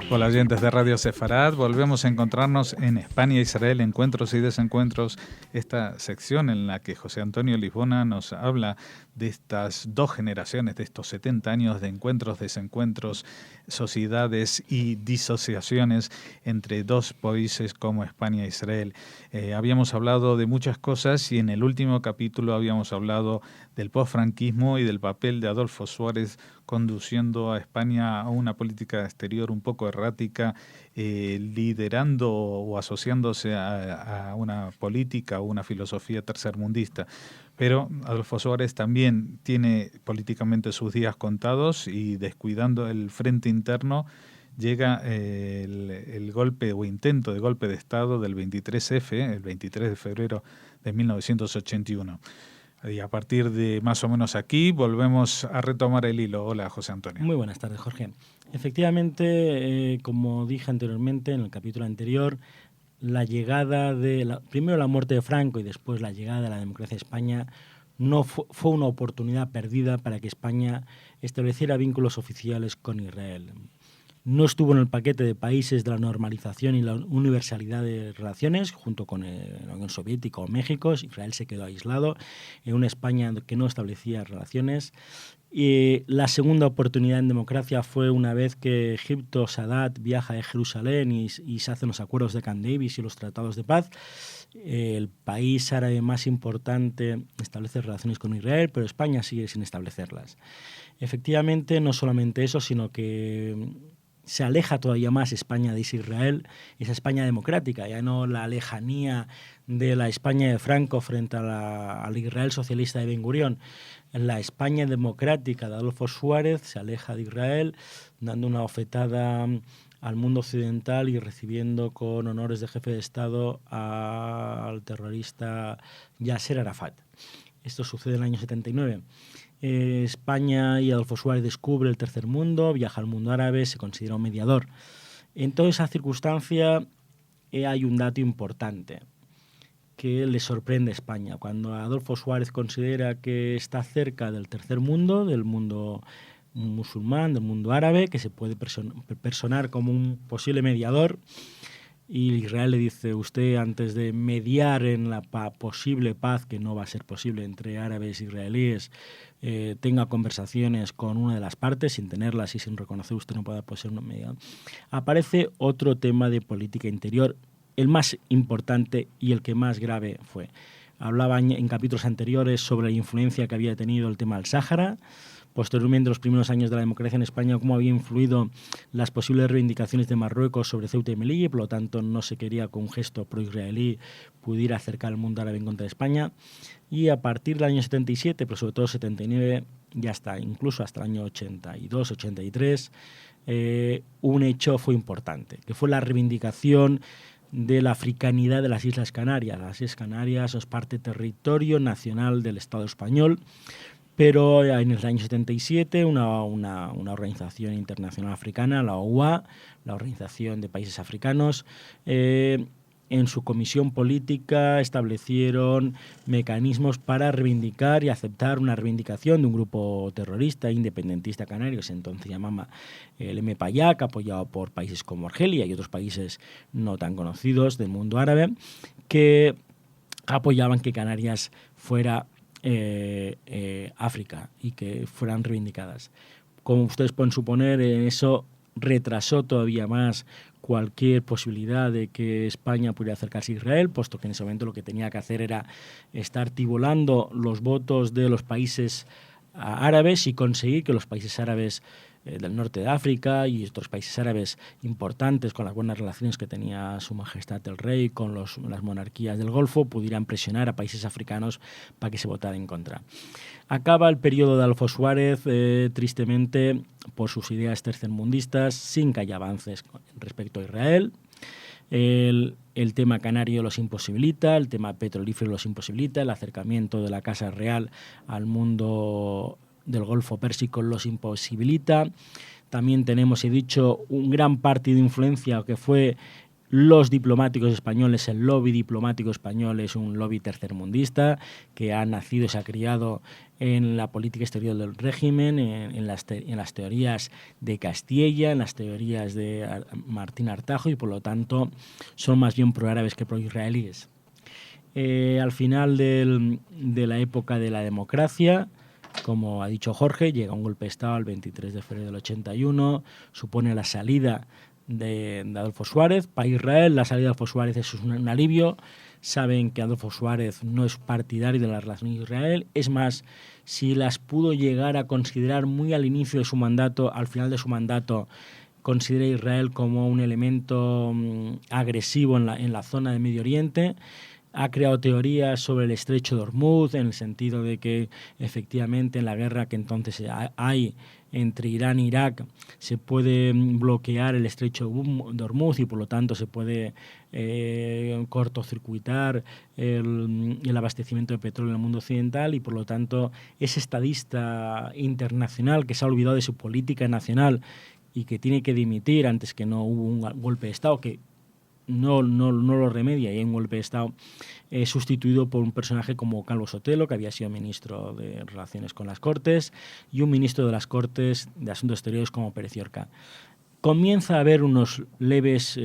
Hola oyentes de Radio Sefarad, volvemos a encontrarnos en España-Israel, encuentros y desencuentros, esta sección en la que José Antonio Lisbona nos habla de estas dos generaciones, de estos 70 años de encuentros, desencuentros, sociedades y disociaciones entre dos países como España e Israel. Habíamos hablado de muchas cosas y en el último capítulo habíamos hablado del posfranquismo y del papel de Adolfo Suárez conduciendo a España a una política exterior un poco errática, liderando o asociándose a una política o una filosofía tercermundista. Pero Adolfo Suárez también tiene políticamente sus días contados y descuidando el frente interno llega el golpe o intento de golpe de Estado del 23F, el 23 de febrero de 1981. Y a partir de más o menos aquí volvemos a retomar el hilo. Hola, José Antonio. Muy buenas tardes, Jorge. Efectivamente, como dije anteriormente en el capítulo anterior, la llegada primero la muerte de Franco y después la llegada de la democracia a España no fue una oportunidad perdida para que España estableciera vínculos oficiales con Israel. No estuvo en el paquete de países de la normalización y la universalidad de relaciones, junto con la Unión Soviética o México. Israel se quedó aislado en una España que no establecía relaciones. Y la segunda oportunidad en democracia fue una vez que Egipto, Sadat, viaja a Jerusalén y se hacen los acuerdos de Camp Davis y los tratados de paz. El país árabe más importante establece relaciones con Israel, pero España sigue sin establecerlas. Efectivamente, no solamente eso, sino que se aleja todavía más España de Israel, esa España democrática, ya no la lejanía de la España de Franco frente al Israel socialista de Ben Gurión. La España democrática de Adolfo Suárez se aleja de Israel, dando una bofetada al mundo occidental y recibiendo con honores de jefe de Estado al terrorista Yasser Arafat. Esto sucede en el año 79. España y Adolfo Suárez descubre el tercer mundo, viaja al mundo árabe, se considera un mediador. En toda esa circunstancia hay un dato importante que le sorprende a España. Cuando Adolfo Suárez considera que está cerca del tercer mundo, del mundo musulmán, del mundo árabe, que se puede personar como un posible mediador, y Israel le dice, usted antes de mediar en la posible paz, que no va a ser posible entre árabes e israelíes, tenga conversaciones con una de las partes, sin tenerlas y sin reconocer usted no puede ser un mediador. Aparece otro tema de política interior, el más importante y el que más grave fue. Hablaba en capítulos anteriores sobre la influencia que había tenido el tema del Sáhara. Posteriormente, los primeros años de la democracia en España, cómo había influido las posibles reivindicaciones de Marruecos sobre Ceuta y Melilla, y por lo tanto no se quería que un gesto pro-israelí pudiera acercar al mundo árabe en contra de España. Y a partir del año 77, pero sobre todo 79, ya está, incluso hasta el año 82, 83, un hecho fue importante, que fue la reivindicación de la africanidad de las Islas Canarias. Las Islas Canarias son parte territorio nacional del Estado español, pero en el año 77 una organización internacional africana, la OUA, la Organización de Países Africanos, en su comisión política establecieron mecanismos para reivindicar y aceptar una reivindicación de un grupo terrorista independentista canario, que se entonces llamaba el MPAYAC, apoyado por países como Argelia y otros países no tan conocidos del mundo árabe, que apoyaban que Canarias fuera África y que fueran reivindicadas. Como ustedes pueden suponer, eso retrasó todavía más cualquier posibilidad de que España pudiera acercarse a Israel, puesto que en ese momento lo que tenía que hacer era estar tibolando los votos de los países árabes y conseguir que los países árabes del norte de África y otros países árabes importantes, con las buenas relaciones que tenía Su Majestad el Rey con las monarquías del Golfo, pudieran presionar a países africanos para que se votara en contra. Acaba el periodo de Adolfo Suárez, tristemente, por sus ideas tercermundistas, sin que haya avances respecto a Israel. El tema canario los imposibilita, el tema petrolífero los imposibilita, el acercamiento de la Casa Real al mundo del Golfo Pérsico los imposibilita. También tenemos, he dicho, un gran partido de influencia que fue los diplomáticos españoles, el lobby diplomático español es un lobby tercermundista que ha nacido y se ha criado en la política exterior del régimen, en las teorías de Castilla, en las teorías de Martín Artajo, y por lo tanto son más bien pro-árabes que pro-israelíes. Al final de la época de la democracia, como ha dicho Jorge, llega un golpe de Estado el 23 de febrero del 81, supone la salida de Adolfo Suárez. Para Israel la salida de Adolfo Suárez es un alivio. Saben que Adolfo Suárez no es partidario de la relación con Israel. Es más, si las pudo llegar a considerar muy al inicio de su mandato, al final de su mandato, considera a Israel como un elemento agresivo en la zona de Medio Oriente. Ha creado teorías sobre el estrecho de Hormuz, en el sentido de que efectivamente en la guerra que entonces hay entre Irán e Irak se puede bloquear el estrecho de Hormuz y por lo tanto se puede cortocircuitar el abastecimiento de petróleo en el mundo occidental, y por lo tanto ese estadista internacional que se ha olvidado de su política nacional y que tiene que dimitir antes que no hubo un golpe de Estado que no lo remedia, y hay un golpe de Estado sustituido por un personaje como Calvo Sotelo, que había sido ministro de Relaciones con las Cortes, y un ministro de las Cortes de Asuntos Exteriores como Pérez Llorca. Comienza a haber unos leves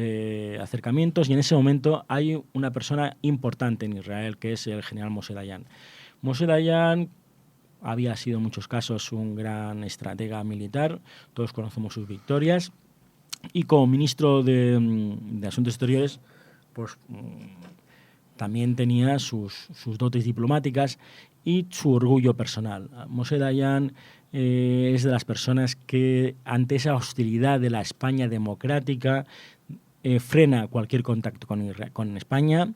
acercamientos, y en ese momento hay una persona importante en Israel, que es el general Moshe Dayan. Moshe Dayan había sido en muchos casos un gran estratega militar, todos conocemos sus victorias, y como ministro de Asuntos Exteriores, pues también tenía sus dotes diplomáticas y su orgullo personal. Moshe Dayan es de las personas que, ante esa hostilidad de la España democrática, frena cualquier contacto con España,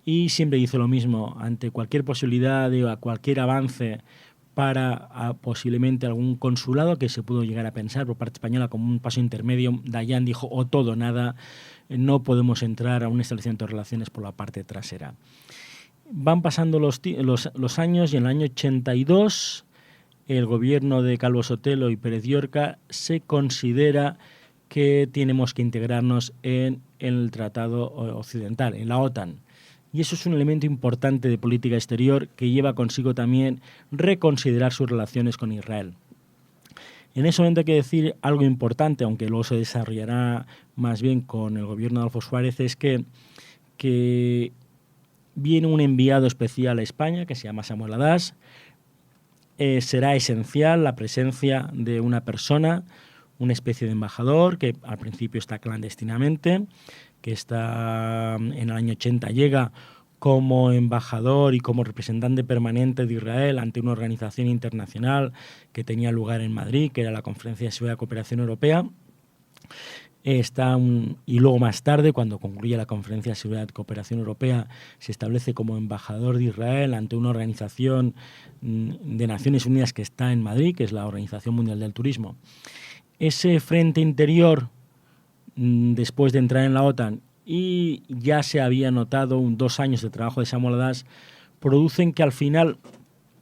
y siempre dice lo mismo: ante cualquier posibilidad de cualquier avance para posiblemente algún consulado que se pudo llegar a pensar por parte española como un paso intermedio, Dayan dijo o todo o nada, no podemos entrar a un establecimiento de relaciones por la parte trasera. Van pasando los años, y en el año 82 el gobierno de Calvo Sotelo y Pérez Llorca se considera que tenemos que integrarnos en el Tratado Occidental, en la OTAN. Y eso es un elemento importante de política exterior que lleva consigo también reconsiderar sus relaciones con Israel. En ese momento hay que decir algo importante, aunque luego se desarrollará más bien con el gobierno de Adolfo Suárez, es que viene un enviado especial a España que se llama Samuel Adas. Será esencial la presencia de una persona, una especie de embajador, que al principio está clandestinamente, que está en el año 80 llega como embajador y como representante permanente de Israel ante una organización internacional que tenía lugar en Madrid, que era la Conferencia de Seguridad y Cooperación Europea. Y luego más tarde, cuando concluye la Conferencia de Seguridad y Cooperación Europea, se establece como embajador de Israel ante una organización de Naciones Unidas que está en Madrid, que es la Organización Mundial del Turismo. Ese frente interior, después de entrar en la OTAN, y ya se había notado 2 años de trabajo de Samuel Adas, producen que al final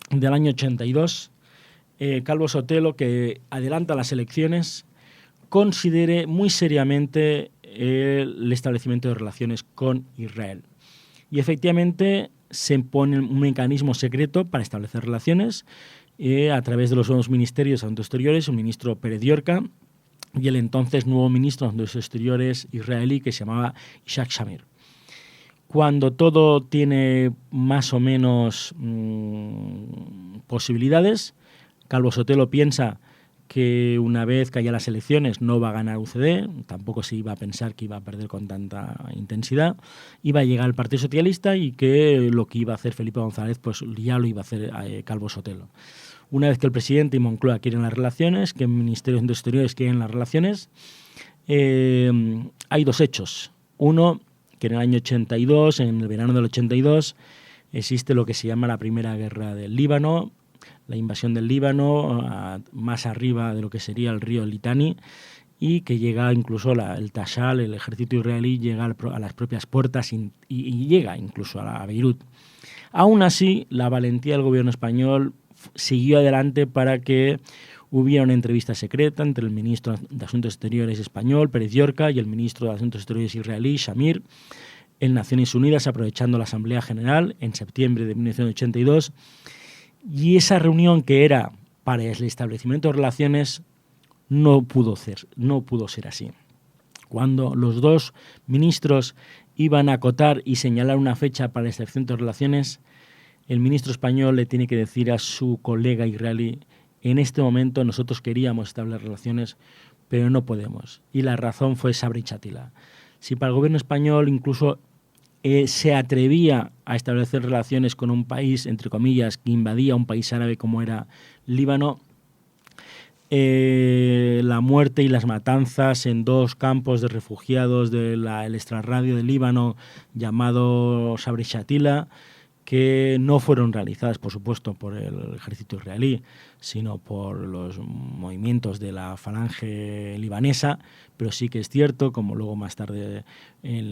del año 82 Calvo Sotelo, que adelanta las elecciones, considere muy seriamente el establecimiento de relaciones con Israel. Y efectivamente se pone un mecanismo secreto para establecer relaciones a través de los nuevos ministerios de Asuntos Exteriores, el ministro Pérez Llorca y el entonces nuevo ministro de Asuntos Exteriores israelí, que se llamaba Ishak Shamir. Cuando todo tiene más o menos posibilidades, Calvo Sotelo piensa que una vez que haya las elecciones no va a ganar UCD, tampoco se iba a pensar que iba a perder con tanta intensidad, iba a llegar el Partido Socialista, y que lo que iba a hacer Felipe González pues ya lo iba a hacer Calvo Sotelo. Una vez que el presidente y Moncloa quieren las relaciones, que el Ministerio de Asuntos Exteriores quieren las relaciones, hay 2 hechos. Uno, que en el año 82, en el verano del 82, existe lo que se llama la Primera Guerra del Líbano, la invasión del Líbano, más arriba de lo que sería el río Litani, y que llega incluso el Tashal, el ejército israelí, llega a las propias puertas y llega incluso a Beirut. Aún así, la valentía del gobierno español siguió adelante para que Hubiera una entrevista secreta entre el ministro de Asuntos Exteriores español, Pérez Llorca, y el ministro de Asuntos Exteriores israelí, Shamir, en Naciones Unidas, aprovechando la Asamblea General en septiembre de 1982. Y esa reunión, que era para el establecimiento de relaciones, no pudo ser así. Cuando los dos ministros iban a acotar y señalar una fecha para el establecimiento de relaciones, el ministro español le tiene que decir a su colega israelí: en este momento nosotros queríamos establecer relaciones, pero no podemos. Y la razón fue Sabri Chatila. Si para el gobierno español incluso se atrevía a establecer relaciones con un país, entre comillas, que invadía un país árabe como era Líbano, la muerte y las matanzas en 2 campos de refugiados del extrarradio de Líbano llamado Sabri Shatila, que no fueron realizadas, por supuesto, por el ejército israelí, sino por los movimientos de la falange libanesa, pero sí que es cierto, como luego más tarde en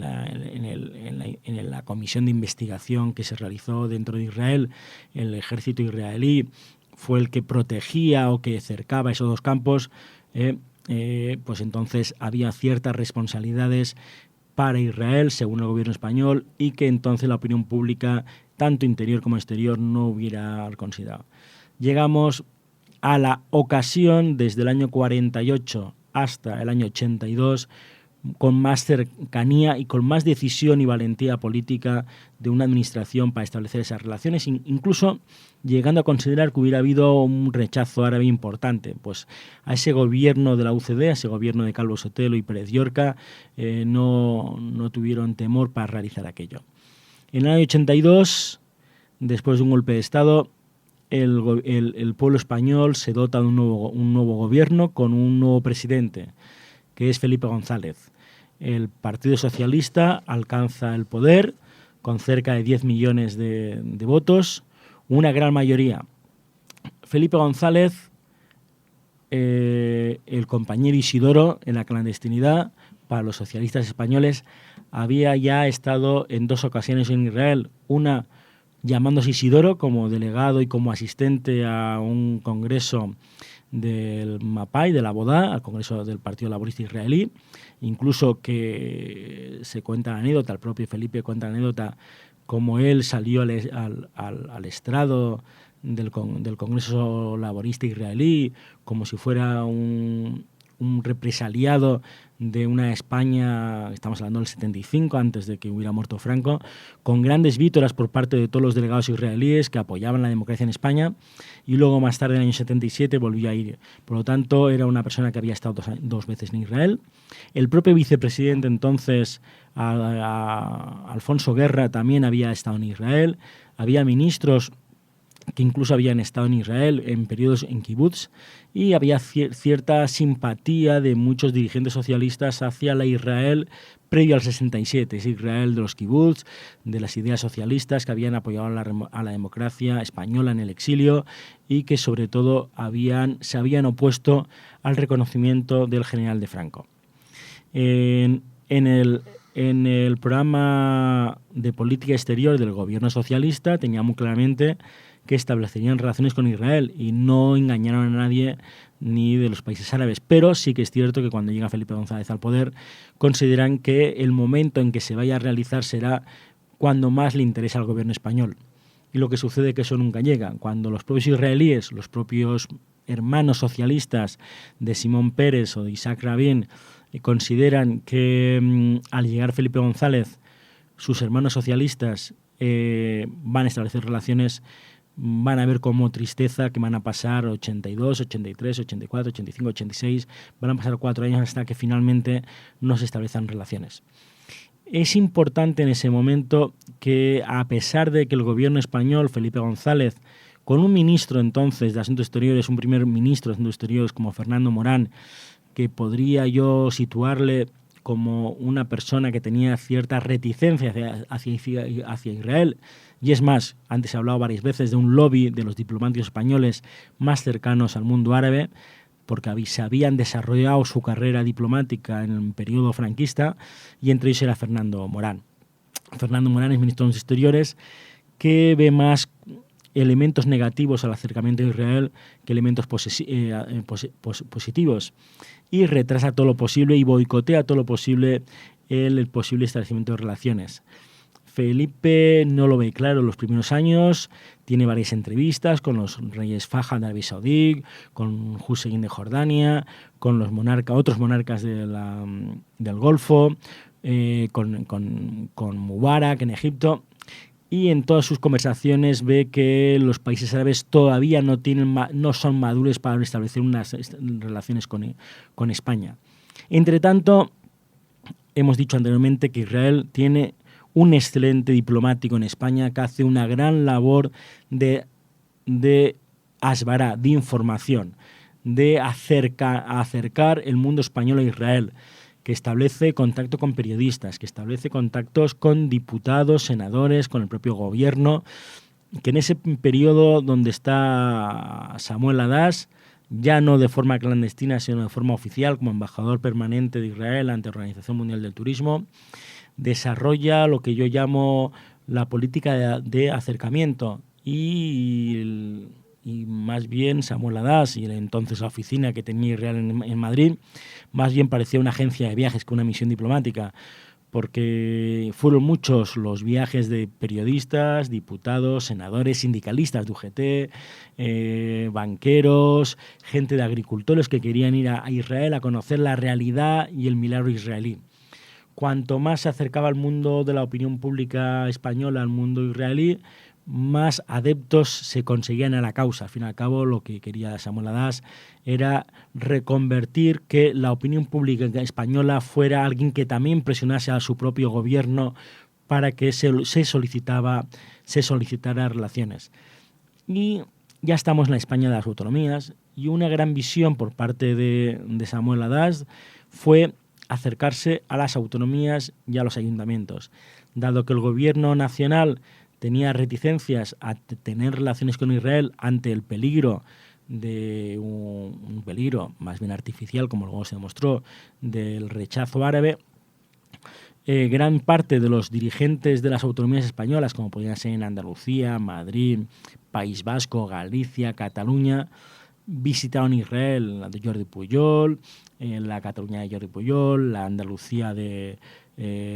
la comisión de investigación que se realizó dentro de Israel, el ejército israelí fue el que protegía o que cercaba esos 2 campos, pues entonces había ciertas responsabilidades para Israel, según el gobierno español, y que entonces la opinión pública, tanto interior como exterior, no hubiera considerado. Llegamos a la ocasión, desde el año 48 hasta el año 82, con más cercanía y con más decisión y valentía política de una administración para establecer esas relaciones, incluso llegando a considerar que hubiera habido un rechazo árabe importante. Pues a ese gobierno de la UCD, a ese gobierno de Calvo Sotelo y Pérez Llorca, no tuvieron temor para realizar aquello. En el año 82, después de un golpe de Estado, el pueblo español se dota de un nuevo gobierno con un nuevo presidente, que es Felipe González. El Partido Socialista alcanza el poder con cerca de 10 millones de votos, una gran mayoría. Felipe González, el compañero Isidoro, en la clandestinidad, para los socialistas españoles, había ya estado en 2 ocasiones en Israel, una llamándose Isidoro como delegado y como asistente a un congreso del MAPAI, de la Bodá, al Congreso del Partido Laborista Israelí, incluso que se cuenta la anécdota, el propio Felipe cuenta la anécdota, como él salió al estrado del Congreso Laborista Israelí, como si fuera un represaliado de una España, estamos hablando del 75, antes de que hubiera muerto Franco, con grandes vítoras por parte de todos los delegados israelíes que apoyaban la democracia en España, y luego más tarde, en el año 77, volvió a ir. Por lo tanto, era una persona que había estado 2 veces en Israel. El propio vicepresidente entonces, Alfonso Guerra, también había estado en Israel. Había ministros que incluso habían estado en Israel en periodos en kibutz, y había cierta simpatía de muchos dirigentes socialistas hacia la Israel previo al 67, ese Israel de los kibutz, de las ideas socialistas que habían apoyado a la democracia española en el exilio y que sobre todo se habían opuesto al reconocimiento del general de Franco. En el programa de política exterior del gobierno socialista tenía muy claramente que establecerían relaciones con Israel y no engañaron a nadie ni de los países árabes. Pero sí que es cierto que cuando llega Felipe González al poder, consideran que el momento en que se vaya a realizar será cuando más le interesa al gobierno español. Y lo que sucede es que eso nunca llega. Cuando los propios israelíes, los propios hermanos socialistas de Simón Peres o de Isaac Rabin, consideran que al llegar Felipe González, sus hermanos socialistas van a establecer relaciones, van a ver como tristeza que van a pasar 82, 83, 84, 85, 86, van a pasar 4 años hasta que finalmente no se establezcan relaciones. Es importante en ese momento que, a pesar de que el gobierno español, Felipe González, con un ministro entonces de Asuntos Exteriores, un primer ministro de Asuntos Exteriores como Fernando Morán, que podría yo situarle como una persona que tenía cierta reticencia hacia Israel. Y es más, antes he hablado varias veces de un lobby de los diplomáticos españoles más cercanos al mundo árabe, porque se habían desarrollado su carrera diplomática en el periodo franquista, y entre ellos era Fernando Morán. Fernando Morán es ministro de Exteriores, que ve más elementos negativos al acercamiento a Israel que elementos positivos, y retrasa todo lo posible y boicotea todo lo posible el posible establecimiento de relaciones. Felipe no lo ve claro en los primeros años, tiene varias entrevistas con los reyes Fahd de Arabia Saudí, con Hussein de Jordania, con los otros monarcas del Golfo, con Mubarak en Egipto, y en todas sus conversaciones ve que los países árabes todavía no son maduros para establecer unas relaciones con España. Entre tanto, hemos dicho anteriormente que Israel tiene un excelente diplomático en España que hace una gran labor de asbará, de información, de acercar el mundo español a Israel, que establece contacto con periodistas, que establece contactos con diputados, senadores, con el propio gobierno, que en ese periodo donde está Samuel Adas, ya no de forma clandestina, sino de forma oficial, como embajador permanente de Israel ante la Organización Mundial del Turismo, desarrolla lo que yo llamo la política de acercamiento y más bien Samuel Adas y entonces la oficina que tenía Israel en Madrid más bien parecía una agencia de viajes que una misión diplomática, porque fueron muchos los viajes de periodistas, diputados, senadores, sindicalistas de UGT, banqueros, gente de agricultores que querían ir a Israel a conocer la realidad y el milagro israelí. Cuanto más se acercaba al mundo de la opinión pública española, al mundo israelí, más adeptos se conseguían a la causa. Al fin y al cabo, lo que quería Samuel Adas era reconvertir que la opinión pública española fuera alguien que también presionase a su propio gobierno para que se solicitara relaciones. Y ya estamos en la España de las autonomías, y una gran visión por parte de Samuel Adas fue acercarse a las autonomías y a los ayuntamientos. Dado que el gobierno nacional tenía reticencias a tener relaciones con Israel ante el peligro de un peligro más bien artificial, como luego se demostró, del rechazo árabe, gran parte de los dirigentes de las autonomías españolas, como podían ser en Andalucía, Madrid, País Vasco, Galicia, Cataluña, visitaron Israel, la de Jordi Pujol, la Cataluña de Jordi Pujol, la Andalucía de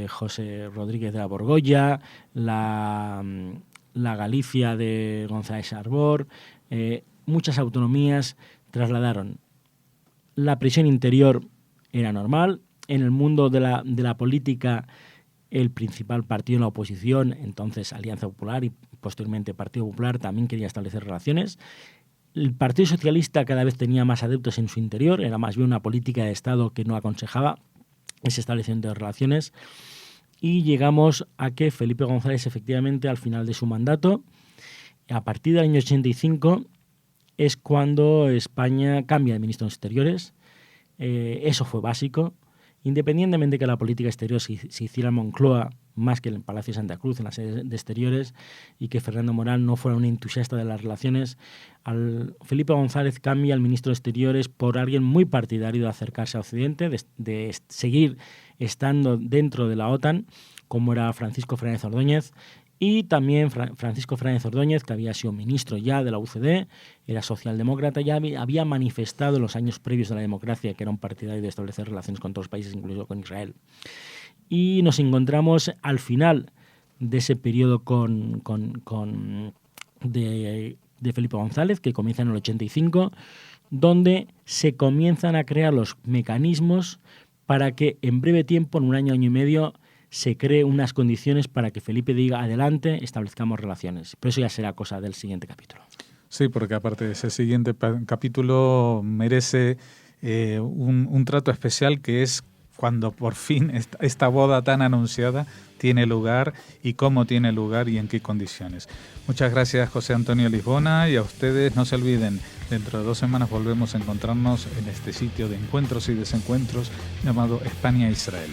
José Rodríguez de la Borgoya, la Galicia de González Arbor. Muchas autonomías trasladaron. La presión interior era normal. En el mundo de la política, el principal partido en la oposición, entonces Alianza Popular y posteriormente Partido Popular, también quería establecer relaciones. El Partido Socialista cada vez tenía más adeptos en su interior, era más bien una política de Estado que no aconsejaba ese establecimiento de relaciones, y llegamos a que Felipe González, efectivamente, al final de su mandato, a partir del año 85, es cuando España cambia de ministro de Exteriores. Eso fue básico. Independientemente de que la política exterior se hiciera en Moncloa más que en el Palacio de Santa Cruz, en la sede de Exteriores, y que Fernando Morán no fuera un entusiasta de las relaciones, Felipe González cambia al ministro de Exteriores por alguien muy partidario de acercarse a Occidente, de seguir estando dentro de la OTAN, como era Francisco Fernández Ordóñez. Y también Francisco Fernández Ordóñez, que había sido ministro ya de la UCD, era socialdemócrata, ya había manifestado en los años previos de la democracia que era un partidario de establecer relaciones con todos los países, incluso con Israel. Y nos encontramos al final de ese periodo de Felipe González, que comienza en el 85, donde se comienzan a crear los mecanismos para que en breve tiempo, en un año y medio, se cree unas condiciones para que Felipe diga adelante, establezcamos relaciones. Pero eso ya será cosa del siguiente capítulo. Sí, porque aparte de ese siguiente capítulo merece un trato especial, que es cuando por fin esta boda tan anunciada tiene lugar, y cómo tiene lugar y en qué condiciones. Muchas gracias, José Antonio Lisbona, y a ustedes no se olviden, dentro de 2 semanas volvemos a encontrarnos en este sitio de encuentros y desencuentros llamado España-Israel.